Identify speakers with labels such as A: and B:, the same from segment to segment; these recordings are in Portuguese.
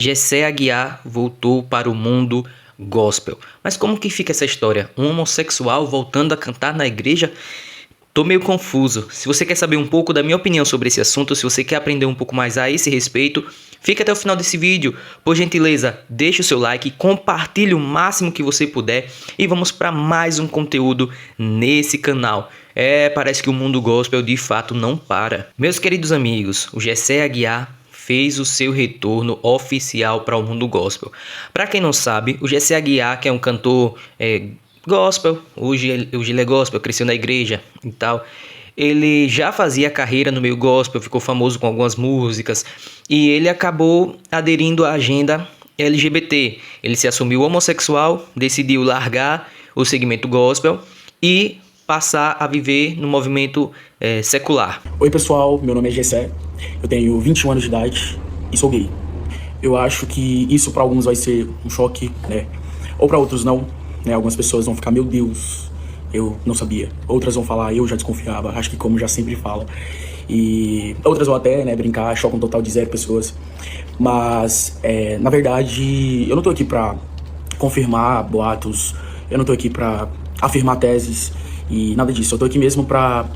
A: Jessé Aguiar voltou para o mundo gospel. Mas como que fica essa história? Um homossexual voltando a cantar na igreja? Tô meio confuso. Se você quer saber um pouco da minha opinião sobre esse assunto, se você quer aprender um pouco mais a esse respeito, fique até o final desse vídeo. Por gentileza, deixe o seu like, compartilhe o máximo que você puder e vamos para mais um conteúdo nesse canal. Parece que o mundo gospel de fato não para. Meus queridos amigos, o Jessé Aguiar fez o seu retorno oficial para o mundo gospel. Para quem não sabe, o Jessé Aguiar, que é um cantor gospel, hoje ele é gospel, cresceu na igreja e tal. Ele já fazia carreira no meio gospel, ficou famoso com algumas músicas e ele acabou aderindo à agenda LGBT. Ele se assumiu homossexual, decidiu largar o segmento gospel e passar a viver no movimento secular.
B: Oi pessoal, meu nome é Jessé, eu tenho 21 anos de idade e sou gay. Eu acho que isso para alguns vai ser um choque, né? Ou para outros não, né? Algumas pessoas vão ficar, meu Deus, eu não sabia. Outras vão falar, eu já desconfiava, acho que como já sempre fala. E outras vão até, né, brincar, choca um total de 0 pessoas. Mas, na verdade, eu não tô aqui pra confirmar boatos, eu não tô aqui pra afirmar teses e nada disso. Eu tô aqui mesmo pra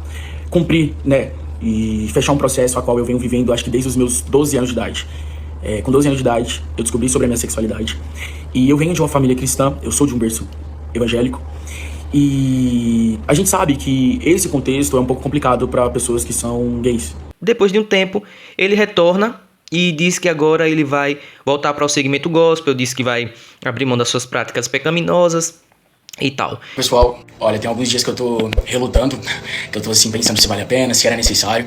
B: cumprir, né, e fechar um processo a qual eu venho vivendo, acho que desde os meus 12 anos de idade. Com 12 anos de idade, eu descobri sobre a minha sexualidade. E eu venho de uma família cristã, eu sou de um berço evangélico. E a gente sabe que esse contexto é um pouco complicado para pessoas que são gays.
A: Depois de um tempo, ele retorna e diz que agora ele vai voltar para o segmento gospel, diz que vai abrir mão das suas práticas pecaminosas e tal.
B: Pessoal, olha, tem alguns dias que eu tô relutando, que eu tô assim pensando se vale a pena, se era necessário.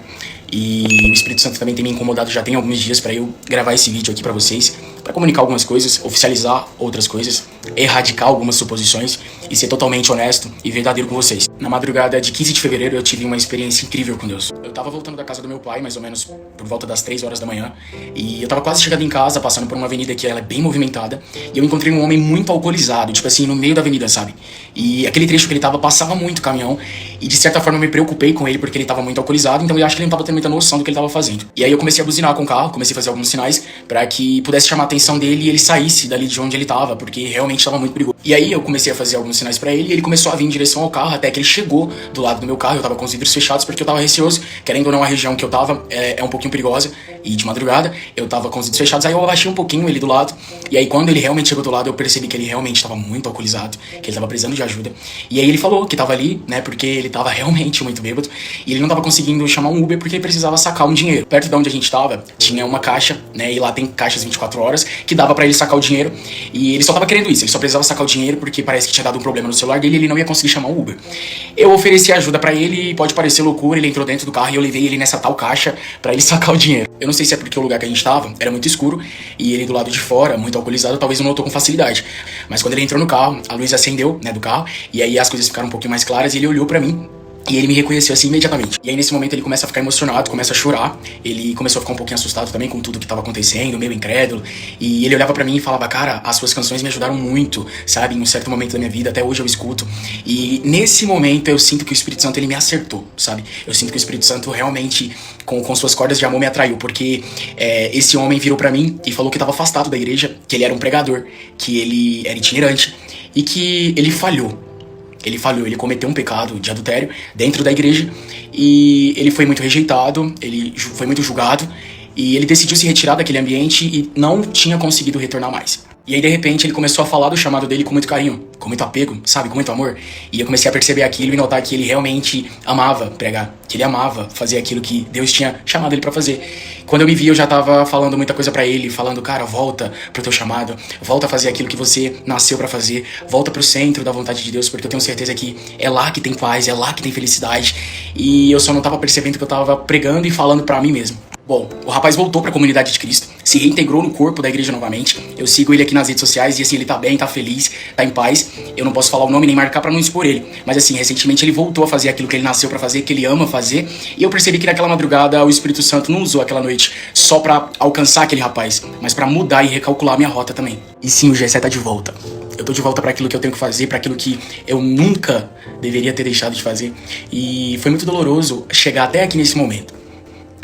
B: E o Espírito Santo também tem me incomodado já tem alguns dias pra eu gravar esse vídeo aqui pra vocês, pra comunicar algumas coisas, oficializar outras coisas, erradicar algumas suposições e ser totalmente honesto e verdadeiro com vocês. Na madrugada de 15 de fevereiro eu tive uma experiência incrível com Deus. Eu tava voltando da casa do meu pai, mais ou menos por volta das 3 horas da manhã, e eu tava quase chegando em casa, passando por uma avenida que ela é bem movimentada, e eu encontrei um homem muito alcoolizado, tipo assim, no meio da avenida, sabe? E aquele trecho que ele tava, passava muito caminhão, e de certa forma eu me preocupei com ele porque ele tava muito alcoolizado, então eu acho que ele não tava tendo muita noção do que ele tava fazendo. E aí eu comecei a buzinar com o carro, comecei a fazer alguns sinais pra que pudesse chamar a atenção dele e ele saísse dali de onde ele tava, porque realmente tava muito perigoso. E aí eu comecei a fazer alguns sinais pra ele e ele começou a vir em direção ao carro, até que ele chegou do lado do meu carro. Eu tava com os vidros fechados porque eu tava receoso, querendo ou não, a região que eu tava é um pouquinho perigosa, e de madrugada eu tava com os vidros fechados. Aí eu abaixei um pouquinho ele do lado, e aí quando ele realmente chegou do lado eu percebi que ele realmente tava muito alcoolizado, que ele tava precisando de ajuda. E aí ele falou que tava ali, né, porque ele tava realmente muito bêbado e ele não tava conseguindo chamar um Uber porque ele precisava sacar um dinheiro. Perto de onde a gente tava, tinha uma caixa, né, e lá tem caixas 24 horas que dava pra ele sacar o dinheiro, e ele só tava querendo isso, ele só precisava sacar o dinheiro porque parece que tinha dado um problema no celular dele e ele não ia conseguir chamar um Uber. Eu ofereci ajuda pra ele, pode parecer loucura, ele entrou dentro do carro e eu levei ele nessa tal caixa pra ele sacar o dinheiro. Eu não sei se é porque o lugar que a gente tava era muito escuro e ele do lado de fora, muito alcoolizado, talvez não notou com facilidade. Mas quando ele entrou no carro, a luz acendeu, né, do carro, e aí as coisas ficaram um pouquinho mais claras e ele olhou pra mim. E ele me reconheceu assim imediatamente. E aí nesse momento ele começa a ficar emocionado, começa a chorar. Ele começou a ficar um pouquinho assustado também com tudo que tava acontecendo, meio incrédulo. E ele olhava pra mim e falava, cara, as suas canções me ajudaram muito, sabe? Em um certo momento da minha vida, até hoje eu escuto. E nesse momento eu sinto que o Espírito Santo, ele me acertou, sabe? Eu sinto que o Espírito Santo realmente, com suas cordas de amor, me atraiu. Porque esse homem virou pra mim e falou que tava afastado da igreja, que ele era um pregador, que ele era itinerante e que ele falhou. Ele cometeu um pecado de adultério dentro da igreja e ele foi muito rejeitado, ele foi muito julgado e ele decidiu se retirar daquele ambiente e não tinha conseguido retornar mais. E aí de repente ele começou a falar do chamado dele com muito carinho, com muito apego, sabe, com muito amor. E eu comecei a perceber aquilo e notar que ele realmente amava pregar, que ele amava fazer aquilo que Deus tinha chamado ele pra fazer. Quando eu me vi, eu já tava falando muita coisa pra ele, falando, cara, volta pro teu chamado, volta a fazer aquilo que você nasceu pra fazer, volta pro centro da vontade de Deus, porque eu tenho certeza que é lá que tem paz, é lá que tem felicidade. E eu só não tava percebendo que eu tava pregando e falando pra mim mesmo. Bom, o rapaz voltou pra comunidade de Cristo, se reintegrou no corpo da igreja novamente. Eu sigo ele aqui nas redes sociais e assim, ele tá bem, tá feliz, tá em paz. Eu não posso falar o nome nem marcar pra não expor ele, mas assim, recentemente ele voltou a fazer aquilo que ele nasceu pra fazer, que ele ama fazer. E eu percebi que naquela madrugada o Espírito Santo não usou aquela noite só pra alcançar aquele rapaz, mas pra mudar e recalcular a minha rota também. E sim, o Jessé tá de volta. Eu tô de volta pra aquilo que eu tenho que fazer, pra aquilo que eu nunca deveria ter deixado de fazer. E foi muito doloroso chegar até aqui nesse momento.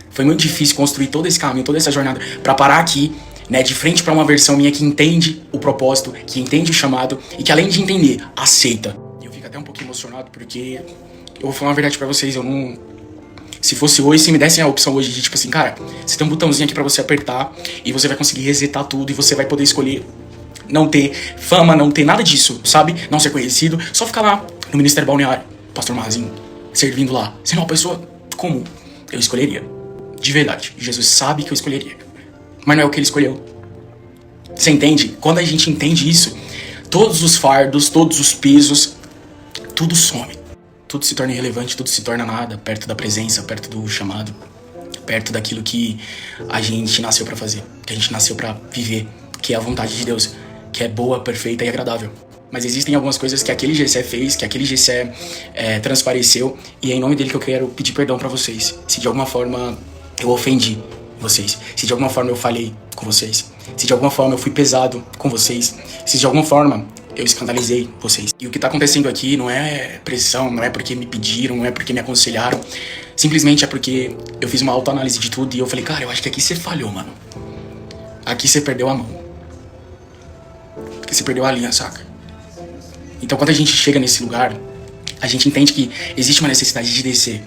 B: Foi muito difícil construir todo esse caminho, toda essa jornada pra parar aqui né, de frente para uma versão minha que entende o propósito, que entende o chamado e que além de entender, aceita. E eu fico até um pouquinho emocionado porque eu vou falar uma verdade para vocês, eu não... Se fosse hoje, se me dessem a opção hoje de tipo assim, cara, você tem um botãozinho aqui pra você apertar e você vai conseguir resetar tudo e você vai poder escolher não ter fama, não ter nada disso, sabe? Não ser conhecido, só ficar lá no Ministério Balneário, Pastor Marzinho, servindo lá, sendo uma pessoa comum. Eu escolheria. De verdade. Jesus sabe que eu escolheria. Mas não é o que ele escolheu. Você entende? Quando a gente entende isso, todos os fardos, todos os pesos, tudo some. Tudo se torna irrelevante, tudo se torna nada perto da presença, perto do chamado, perto daquilo que a gente nasceu pra fazer, que a gente nasceu pra viver, que é a vontade de Deus, que é boa, perfeita e agradável. Mas existem algumas coisas que aquele Gessé fez, que aquele Gessé transpareceu, e é em nome dele que eu quero pedir perdão pra vocês. Se de alguma forma eu ofendi vocês, se de alguma forma eu falhei com vocês, se de alguma forma eu fui pesado com vocês, se de alguma forma eu escandalizei vocês. E o que tá acontecendo aqui não é pressão, não é porque me pediram, não é porque me aconselharam. Simplesmente é porque eu fiz uma autoanálise de tudo e eu falei, cara, eu acho que aqui você falhou, mano. Aqui você perdeu a mão. Aqui você perdeu a linha, saca? Então quando a gente chega nesse lugar, a gente entende que existe uma necessidade de descer.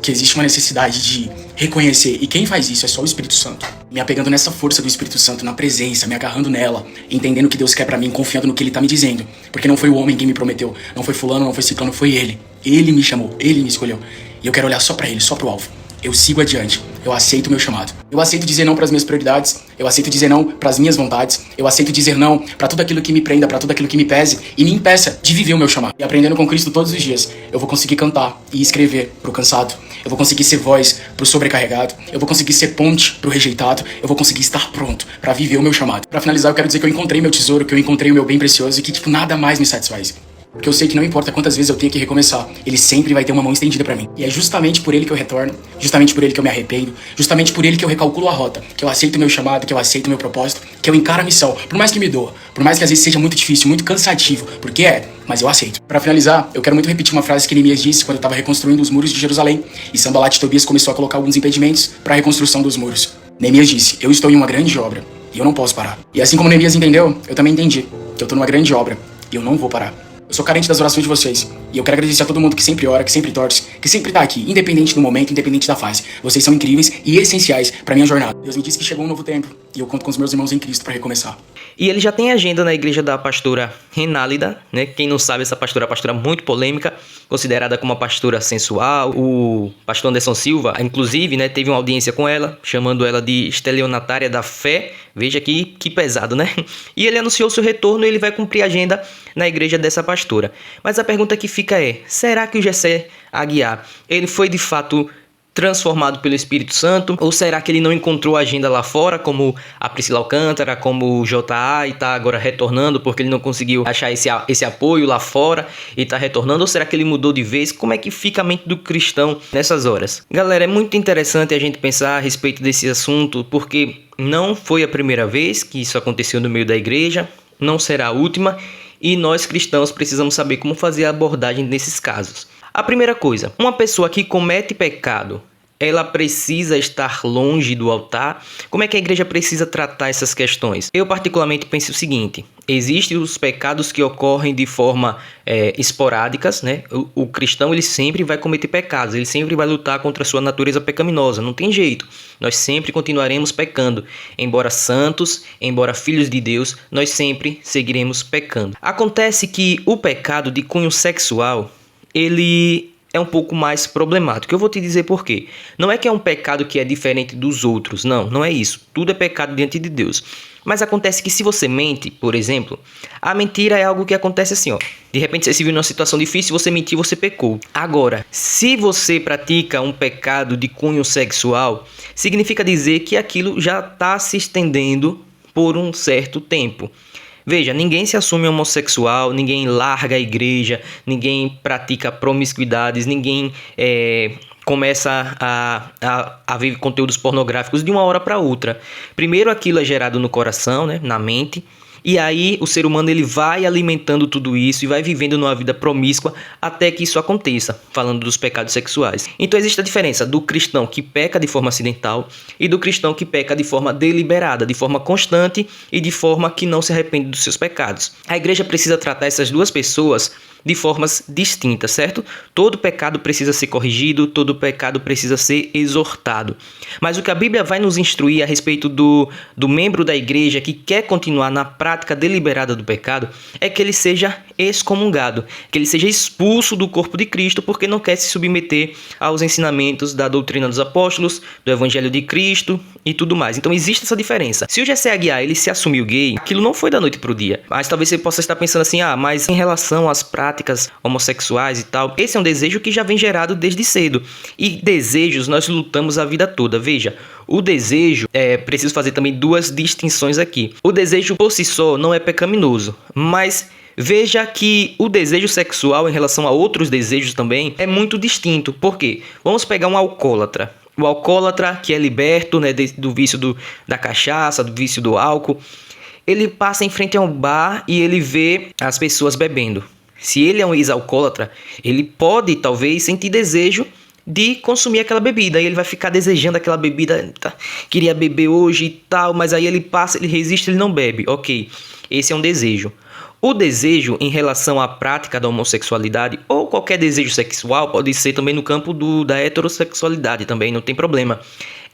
B: Que existe uma necessidade de reconhecer. E quem faz isso é só o Espírito Santo. Me apegando nessa força do Espírito Santo, na presença, me agarrando nela, entendendo o que Deus quer pra mim, confiando no que Ele tá me dizendo. Porque não foi o homem quem me prometeu, não foi fulano, não foi ciclano, foi Ele. Ele me chamou, Ele me escolheu. E eu quero olhar só pra Ele, só pro alvo. Eu sigo adiante, eu aceito o meu chamado. Eu aceito dizer não pras minhas prioridades, eu aceito dizer não pras minhas vontades, eu aceito dizer não pra tudo aquilo que me prenda, pra tudo aquilo que me pese e me impeça de viver o meu chamado. E aprendendo com Cristo todos os dias, eu vou conseguir cantar e escrever pro cansado. Eu vou conseguir ser voz pro sobrecarregado, eu vou conseguir ser ponte pro rejeitado, eu vou conseguir estar pronto pra viver o meu chamado. Pra finalizar, eu quero dizer que eu encontrei meu tesouro, que eu encontrei o meu bem precioso e que, tipo, nada mais me satisfaz. Porque eu sei que não importa quantas vezes eu tenha que recomeçar, Ele sempre vai ter uma mão estendida pra mim. E é justamente por Ele que eu retorno, justamente por Ele que eu me arrependo, justamente por Ele que eu recalculo a rota, que eu aceito o meu chamado, que eu aceito o meu propósito, que eu encaro a missão, por mais que me doa, por mais que às vezes seja muito difícil, muito cansativo, porque mas eu aceito. Pra finalizar, eu quero muito repetir uma frase que Neemias disse quando eu tava reconstruindo os muros de Jerusalém, e Sanbalat e Tobias começou a colocar alguns impedimentos pra reconstrução dos muros. Neemias disse, eu estou em uma grande obra, e eu não posso parar. E assim como Neemias entendeu, eu também entendi, que eu tô numa grande obra, e eu não vou parar. Eu sou carente das orações de vocês. E eu quero agradecer a todo mundo que sempre ora, que sempre torce, que sempre tá aqui, independente do momento, independente da fase. Vocês são incríveis e essenciais pra minha jornada. Deus me disse que chegou um novo tempo. E eu conto com os meus irmãos em Cristo pra recomeçar.
A: E ele já tem agenda na igreja da pastora Renálida, né? Quem não sabe, essa pastora é uma pastora muito polêmica, considerada como uma pastora sensual. O pastor Anderson Silva, inclusive, né, teve uma audiência com ela, chamando ela de estelionatária da fé. Veja que pesado, né? E ele anunciou seu retorno e ele vai cumprir a agenda na igreja dessa pastora. Mas a pergunta que fica é, será que o Gessé Aguiar, ele foi de fato transformado pelo Espírito Santo? Ou será que ele não encontrou agenda lá fora, como a Priscila Alcântara, como o JA, e está agora retornando porque ele não conseguiu achar esse apoio lá fora e está retornando? Ou será que ele mudou de vez? Como é que fica a mente do cristão nessas horas? Galera, é muito interessante a gente pensar a respeito desse assunto, porque não foi a primeira vez que isso aconteceu no meio da igreja, não será a última, e nós cristãos precisamos saber como fazer a abordagem nesses casos. A primeira coisa, uma pessoa que comete pecado, ela precisa estar longe do altar? Como é que a igreja precisa tratar essas questões? Eu particularmente penso o seguinte, existem os pecados que ocorrem de forma esporádicas, né? O cristão, ele sempre vai cometer pecados, ele sempre vai lutar contra a sua natureza pecaminosa, não tem jeito. Nós sempre continuaremos pecando, embora santos, embora filhos de Deus, nós sempre seguiremos pecando. Acontece que o pecado de cunho sexual, ele é um pouco mais problemático. Eu vou te dizer por quê. Não é que é um pecado que é diferente dos outros. Não é isso. Tudo é pecado diante de Deus. Mas acontece que se você mente, por exemplo, a mentira é algo que acontece assim, ó. De repente você se viu numa situação difícil, você mentiu, você pecou. Agora, se você pratica um pecado de cunho sexual, significa dizer que aquilo já está se estendendo por um certo tempo. Veja, ninguém se assume homossexual, ninguém larga a igreja, ninguém pratica promiscuidades, ninguém começa a ver conteúdos pornográficos de uma hora para outra. Primeiro aquilo é gerado no coração, né, na mente, E aí o ser humano ele vai alimentando tudo isso e vai vivendo numa vida promíscua até que isso aconteça, falando dos pecados sexuais. Então existe a diferença do cristão que peca de forma acidental e do cristão que peca de forma deliberada, de forma constante e de forma que não se arrepende dos seus pecados. A igreja precisa tratar essas duas pessoas de formas distintas, certo? Todo pecado precisa ser corrigido, todo pecado precisa ser exortado. Mas o que a Bíblia vai nos instruir a respeito do membro da igreja que quer continuar na prática deliberada do pecado é que ele seja excomungado, que ele seja expulso do corpo de Cristo porque não quer se submeter aos ensinamentos da doutrina dos apóstolos, do evangelho de Cristo e tudo mais. Então existe essa diferença. Se o Jessé Aguiar ele se assumiu gay, aquilo não foi da noite para o dia. Mas talvez você possa estar pensando assim, mas em relação às práticas homossexuais e tal, esse é um desejo que já vem gerado desde cedo. E desejos nós lutamos a vida toda. Veja, o desejo, preciso fazer também duas distinções aqui. O desejo por si só não é pecaminoso, mas veja que o desejo sexual em relação a outros desejos também é muito distinto. Por quê? Vamos pegar um alcoólatra. O alcoólatra que é liberto, né, do vício da cachaça, do vício do álcool, ele passa em frente a um bar e ele vê as pessoas bebendo. Se ele é um ex-alcoólatra, ele pode talvez sentir desejo de consumir aquela bebida. Aí ele vai ficar desejando aquela bebida, queria beber hoje e tal, mas aí ele passa, ele resiste, ele não bebe. Ok, esse é um desejo. O desejo em relação à prática da homossexualidade ou qualquer desejo sexual pode ser também no campo da heterossexualidade também, não tem problema.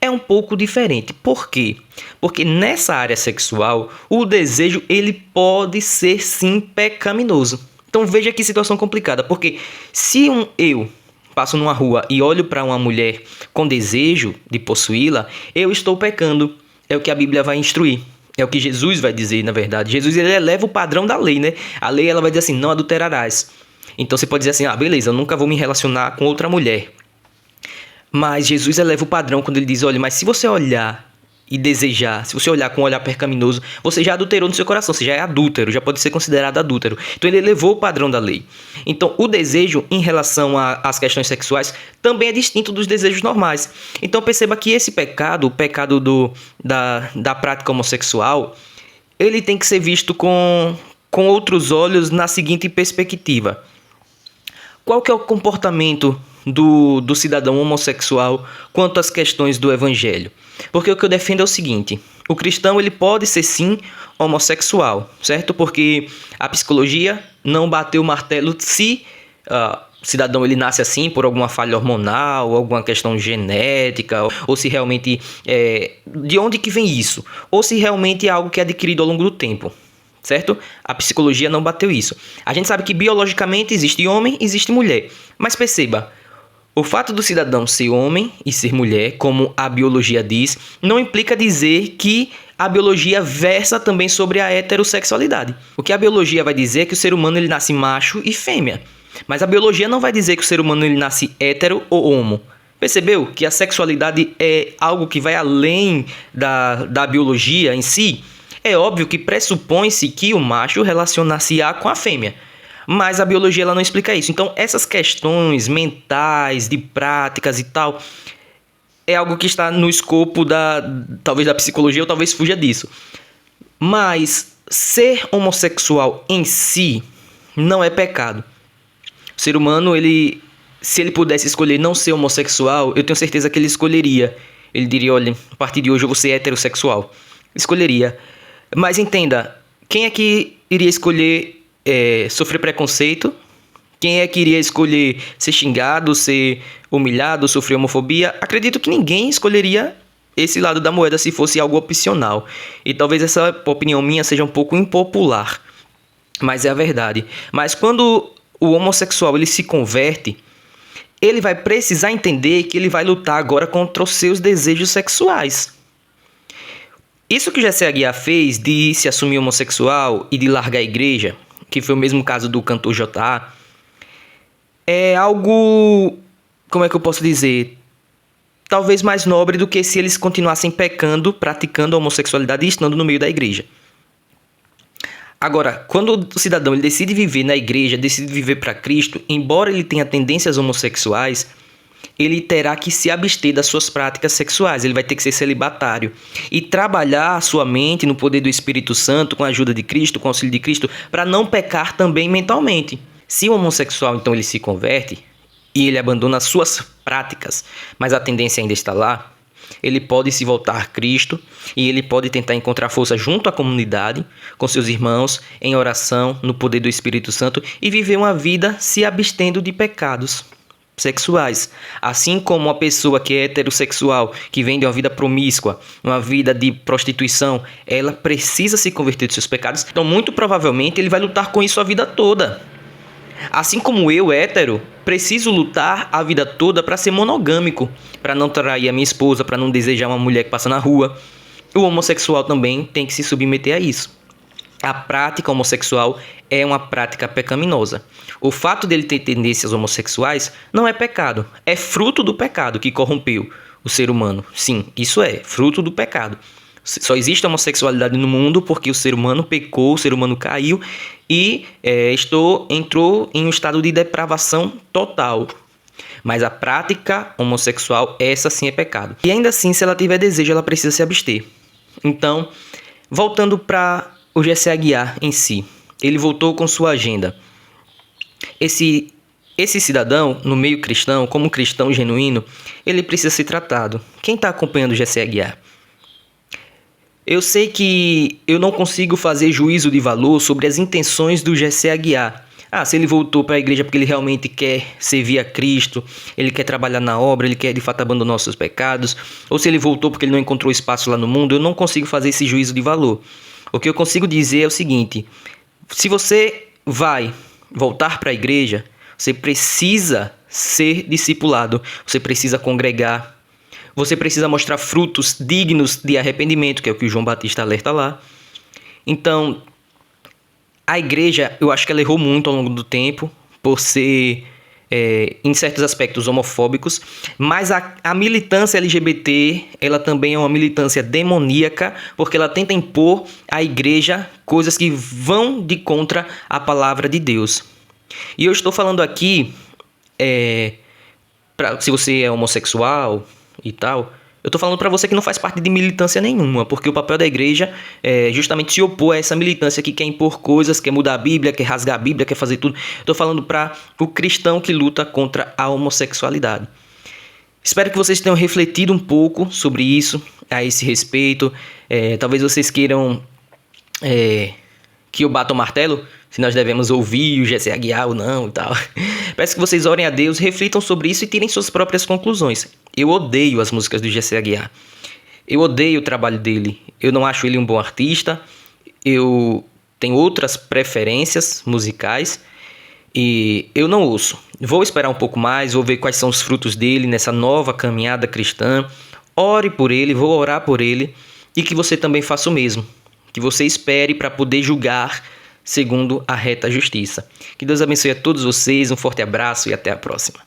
A: É um pouco diferente. Por quê? Porque nessa área sexual, o desejo ele pode ser sim pecaminoso. Então veja que situação complicada, porque se eu passo numa rua e olho para uma mulher com desejo de possuí-la, eu estou pecando. É o que a Bíblia vai instruir. É o que Jesus vai dizer, na verdade. Jesus ele eleva o padrão da lei, né? A lei ela vai dizer assim, não adulterarás. Então você pode dizer assim, beleza, eu nunca vou me relacionar com outra mulher. Mas Jesus eleva o padrão quando ele diz, olha, mas se você olhar e desejar, se você olhar com um olhar pecaminoso, você já adulterou no seu coração, você já é adúltero, já pode ser considerado adúltero. Então ele elevou o padrão da lei. Então o desejo em relação às questões sexuais também é distinto dos desejos normais. Então perceba que esse pecado, o pecado da prática homossexual, ele tem que ser visto com outros olhos na seguinte perspectiva. Qual que é o comportamento do cidadão homossexual quanto às questões do evangelho? Porque o que eu defendo é o seguinte, o cristão ele pode ser sim homossexual, certo? Porque a psicologia não bateu o martelo se o cidadão ele nasce assim por alguma falha hormonal, alguma questão genética, ou se realmente de onde que vem isso, ou se realmente é algo que é adquirido ao longo do tempo. Certo? A psicologia não bateu isso. A gente sabe que biologicamente existe homem, existe mulher. Mas perceba, o fato do cidadão ser homem e ser mulher, como a biologia diz, não implica dizer que a biologia versa também sobre a heterossexualidade. O que a biologia vai dizer é que o ser humano ele nasce macho e fêmea. Mas a biologia não vai dizer que o ser humano ele nasce hétero ou homo. Percebeu que a sexualidade é algo que vai além da biologia em si? É óbvio que pressupõe-se que o macho relaciona-se-á com a fêmea, mas a biologia ela não explica isso. Então, essas questões mentais, de práticas e tal, é algo que está no escopo talvez da psicologia ou talvez fuja disso. Mas ser homossexual em si não é pecado. O ser humano, se ele pudesse escolher não ser homossexual, eu tenho certeza que ele escolheria. Ele diria, olha, a partir de hoje eu vou ser heterossexual. Escolheria. Mas entenda, quem é que iria escolher sofrer preconceito? Quem é que iria escolher ser xingado, ser humilhado, sofrer homofobia? Acredito que ninguém escolheria esse lado da moeda se fosse algo opcional. E talvez essa opinião minha seja um pouco impopular, mas é a verdade. Mas quando o homossexual ele se converte, ele vai precisar entender que ele vai lutar agora contra os seus desejos sexuais. Isso que o Jessé Aguiar fez de se assumir homossexual e de largar a igreja, que foi o mesmo caso do cantor J.A., é algo, como é que eu posso dizer, talvez mais nobre do que se eles continuassem pecando, praticando a homossexualidade e estando no meio da igreja. Agora, quando o cidadão ele decide viver na igreja, decide viver para Cristo, embora ele tenha tendências homossexuais, ele terá que se abster das suas práticas sexuais, ele vai ter que ser celibatário e trabalhar a sua mente no poder do Espírito Santo, com a ajuda de Cristo, com o auxílio de Cristo, para não pecar também mentalmente. Se o homossexual, então, ele se converte e ele abandona as suas práticas, mas a tendência ainda está lá, ele pode se voltar a Cristo e ele pode tentar encontrar força junto à comunidade, com seus irmãos, em oração, no poder do Espírito Santo e viver uma vida se abstendo de pecados sexuais. Assim como uma pessoa que é heterossexual, que vem de uma vida promíscua, uma vida de prostituição, ela precisa se converter dos seus pecados. Então, muito provavelmente, ele vai lutar com isso a vida toda. Assim como eu, hétero, preciso lutar a vida toda para ser monogâmico, para não trair a minha esposa, para não desejar uma mulher que passa na rua. O homossexual também tem que se submeter a isso. A prática homossexual é uma prática pecaminosa. O fato dele ter tendências homossexuais não é pecado, é fruto do pecado que corrompeu o ser humano. Sim, isso é fruto do pecado. Só existe homossexualidade no mundo porque o ser humano pecou, o ser humano caiu e entrou em um estado de depravação total. Mas a prática homossexual, essa sim é pecado. E ainda assim, se ela tiver desejo, ela precisa se abster. Então, voltando para o Jessé Aguiar em si, ele voltou com sua agenda. Esse cidadão, no meio cristão, como um cristão genuíno, ele precisa ser tratado. Quem está acompanhando o Jessé Aguiar? Eu sei que eu não consigo fazer juízo de valor sobre as intenções do Jessé Aguiar. Se ele voltou para a igreja porque ele realmente quer servir a Cristo, ele quer trabalhar na obra, ele quer de fato abandonar os seus pecados, ou se ele voltou porque ele não encontrou espaço lá no mundo, eu não consigo fazer esse juízo de valor. O que eu consigo dizer é o seguinte: se você vai voltar para a igreja, você precisa ser discipulado, você precisa congregar, você precisa mostrar frutos dignos de arrependimento, que é o que o João Batista alerta lá. Então, a igreja, eu acho que ela errou muito ao longo do tempo por ser, em certos aspectos, homofóbicos, mas a militância LGBT, ela também é uma militância demoníaca, porque ela tenta impor à igreja coisas que vão de contra a palavra de Deus. E eu estou falando aqui, se você é homossexual e tal, eu tô falando pra você que não faz parte de militância nenhuma, porque o papel da igreja é justamente se opor a essa militância que quer impor coisas, quer mudar a Bíblia, quer rasgar a Bíblia, quer fazer tudo. Eu tô falando pra o cristão que luta contra a homossexualidade. Espero que vocês tenham refletido um pouco sobre isso, a esse respeito. Talvez vocês queiram que eu bata o martelo, se nós devemos ouvir o Jessé Aguiar ou não e tal. Peço que vocês orem a Deus, reflitam sobre isso e tirem suas próprias conclusões. Eu odeio as músicas do Jessé Aguiar. Eu odeio o trabalho dele. Eu não acho ele um bom artista. Eu tenho outras preferências musicais e eu não ouço. Vou esperar um pouco mais, vou ver quais são os frutos dele nessa nova caminhada cristã. Ore por ele, vou orar por ele e que você também faça o mesmo. Que você espere para poder julgar segundo a reta justiça. Que Deus abençoe a todos vocês, um forte abraço e até a próxima.